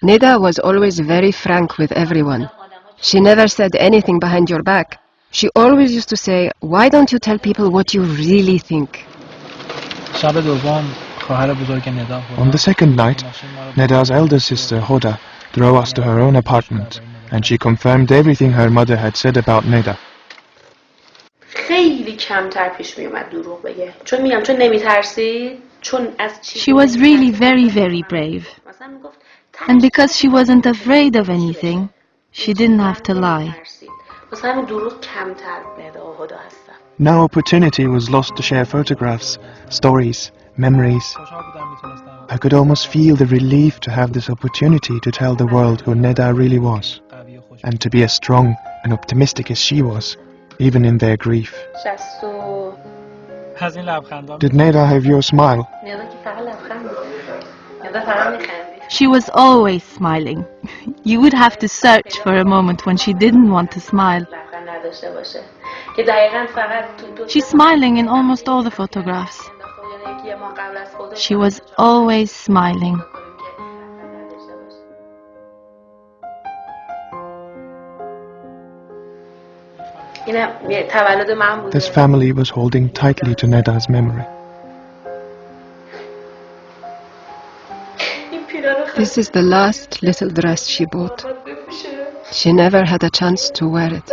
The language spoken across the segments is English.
Neda was always very frank with everyone. She never said anything behind your back. She always used to say, "Why don't you tell people what you really think?" On the second night, Neda's elder sister, Hoda, drove us to her own apartment, and she confirmed everything her mother had said about Neda. She was really very, very brave. And because she wasn't afraid of anything, she didn't have to lie. No opportunity was lost to share photographs, stories, memories. I could almost feel the relief to have this opportunity to tell the world who Neda really was, and to be as strong and optimistic as she was, even in their grief. Did Neda have your smile? She was always smiling. You would have to search for a moment when she didn't want to smile. She's smiling in almost all the photographs. She was always smiling. This family was holding tightly to Neda's memory. This is the last little dress she bought. She never had a chance to wear it.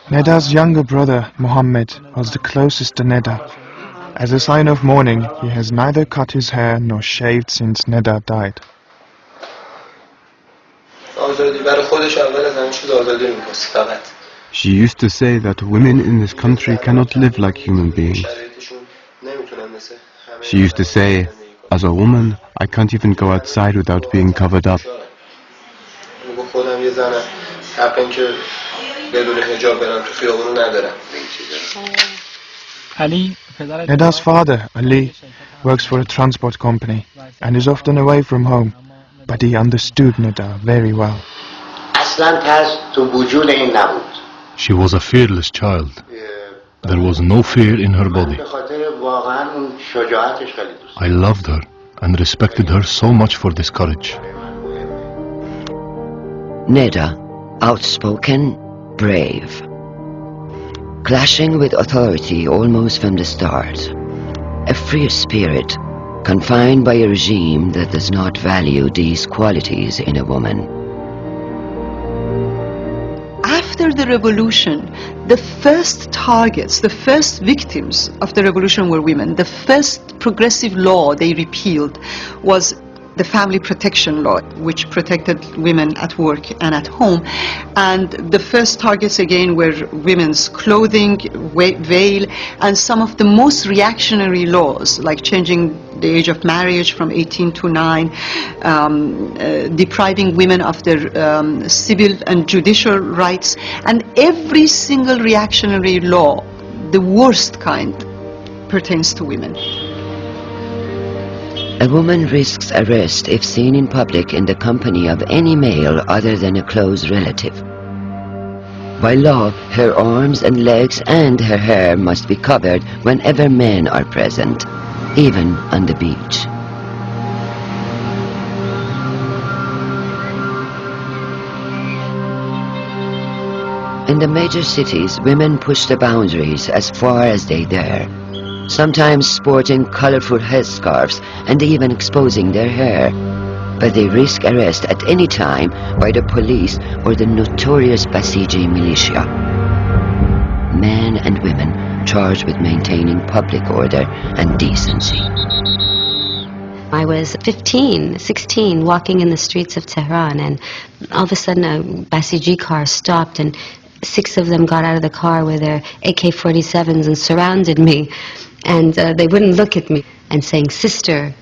Neda's younger brother, Mohammed, was the closest to Neda. As a sign of mourning, he has neither cut his hair nor shaved since Neda died. She used to say that women in this country cannot live like human beings. She used to say, as a woman, I can't even go outside without being covered up. Neda's father, Ali, works for a transport company and is often away from home, but he understood Neda very well. She was a fearless child. There was no fear in her body. I loved her and respected her so much for this courage. Neda, outspoken, brave, clashing with authority almost from the start, a free spirit, confined by a regime that does not value these qualities in a woman. After the revolution, the first targets, the first victims of the revolution were women. The first progressive law they repealed was the family protection law, which protected women at work and at home. And the first targets again were women's clothing, veil, and some of the most reactionary laws, like changing the age of marriage from 18 to 9, depriving women of their civil and judicial rights. And every single reactionary law, the worst kind, pertains to women. A woman risks arrest if seen in public in the company of any male other than a close relative. By law, her arms and legs and her hair must be covered whenever men are present, even on the beach. In the major cities, women push the boundaries as far as they dare, sometimes sporting colorful headscarves and even exposing their hair. But they risk arrest at any time by the police or the notorious Basiji militia. Men and women charged with maintaining public order and decency. I was 15, 16, walking in the streets of Tehran, and all of a sudden a Basiji car stopped, and 6 of them got out of the car with their AK-47s and surrounded me. And they wouldn't look at me, and saying, "Sister,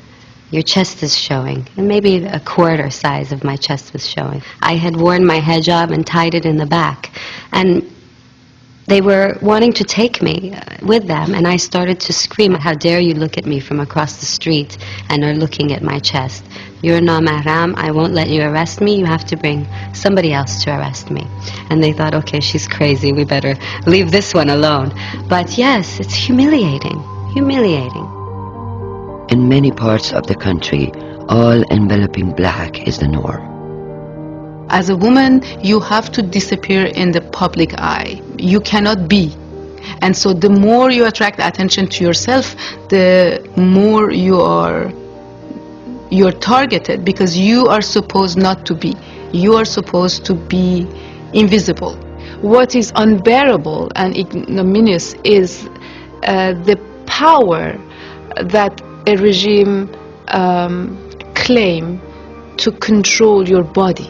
your chest is showing." And maybe a quarter size of my chest was showing. I had worn my hijab and tied it in the back. And They were wanting to take me with them, and I started to scream, "How dare you look at me from across the street and are looking at my chest? You're Namahram, I won't let you arrest me, you have to bring somebody else to arrest me." And they thought, okay, she's crazy, we better leave this one alone. But yes, it's humiliating, humiliating. In many parts of the country, all enveloping black is the norm. As a woman, you have to disappear in the public eye. You cannot be. And so the more you attract attention to yourself, the more you're targeted, because you are supposed not to be. You are supposed to be invisible. What is unbearable and ignominious is the power that a regime claim to control your body.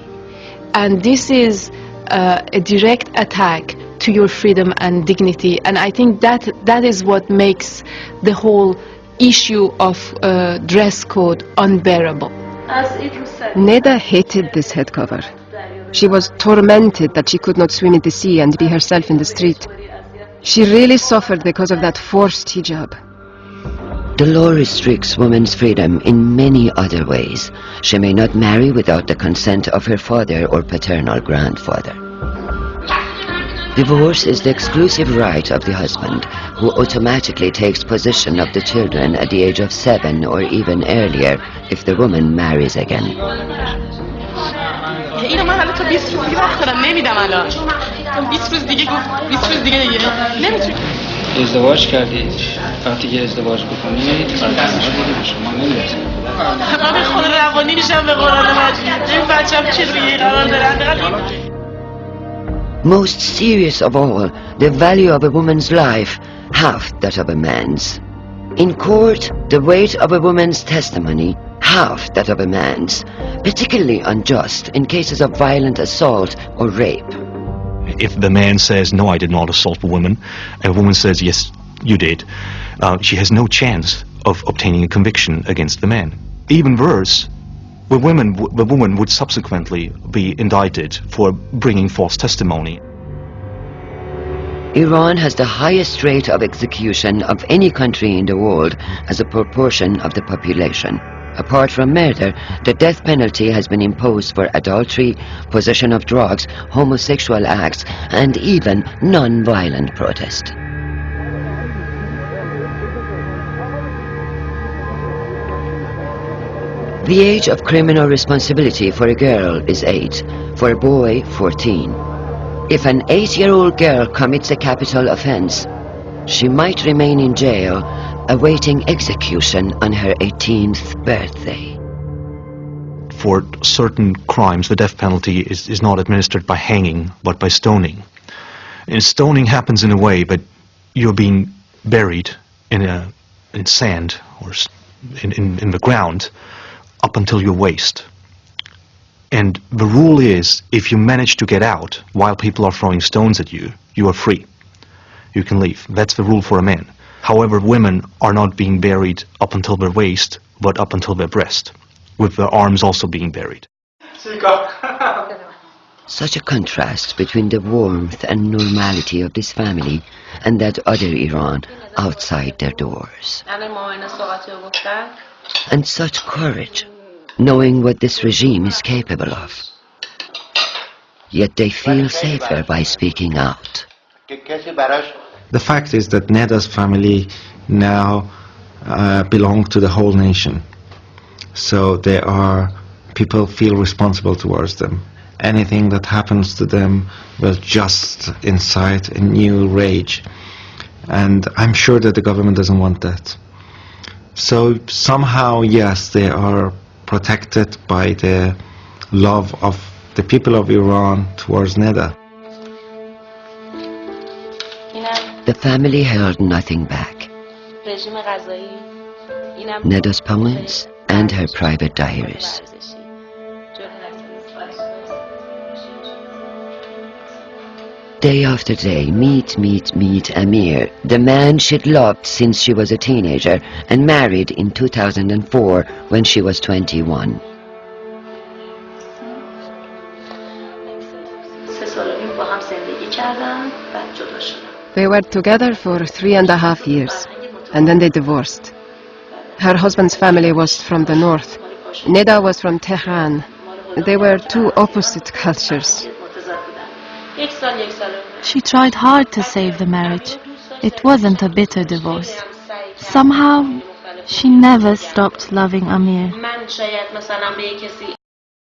And this is a direct attack to your freedom and dignity. And I think that is what makes the whole issue of dress code unbearable. Neda hated this head cover. She was tormented that she could not swim in the sea and be herself in the street. She really suffered because of that forced hijab. The law restricts women's freedom in many other ways. She may not marry without the consent of her father or paternal grandfather. Divorce is the exclusive right of the husband, who automatically takes possession of the children at the age of 7 or even earlier if the woman marries again. ازدواج کردید وقتی که ازدواج بکنید فرزندها دیگه به شما نمیرسه. من به خود روانی میشم به قرآن مجید. این بچه‌م چه رویه قرار داره؟ Most serious of all, the value of a woman's life, half that of a man's. In court, the weight of a woman's testimony, half that of a man's, particularly unjust in cases of violent assault or rape. If the man says, "No, I did not assault a woman says, "Yes, you did," she has no chance of obtaining a conviction against the man. Even worse, the woman would subsequently be indicted for bringing false testimony. Iran has the highest rate of execution of any country in the world as a proportion of the population. Apart from murder, the death penalty has been imposed for adultery, possession of drugs, homosexual acts, and even non-violent protest. The age of criminal responsibility for a girl is 8, for a boy 14. If an 8-year-old girl commits a capital offense, she might remain in jail awaiting execution on her 18th birthday. For certain crimes, the death penalty is not administered by hanging, but by stoning. And stoning happens in a way that you're being buried in sand or in the ground up until your waist. And the rule is, if you manage to get out while people are throwing stones at you, you are free. You can leave. That's the rule for a man. However, women are not being buried up until their waist, but up until their breast, with their arms also being buried. Such a contrast between the warmth and normality of this family and that other Iran outside their doors. And such courage, knowing what this regime is capable of. Yet they feel safer by speaking out. The fact is that Neda's family now belong to the whole nation. So people feel responsible towards them. Anything that happens to them will just incite a new rage. And I'm sure that the government doesn't want that. So somehow, yes, they are protected by the love of the people of Iran towards Neda. The family held nothing back. Neda's poems and her private diaries. Day after day, meet Amir, the man she'd loved since she was a teenager and married in 2004 when she was 21. سه سال و نیم با هم زندگی کردم بعد جدا شدم. They were together for 3.5 years, and then they divorced. Her husband's family was from the north. Neda was from Tehran. They were two opposite cultures. She tried hard to save the marriage. It wasn't a bitter divorce. Somehow, she never stopped loving Amir.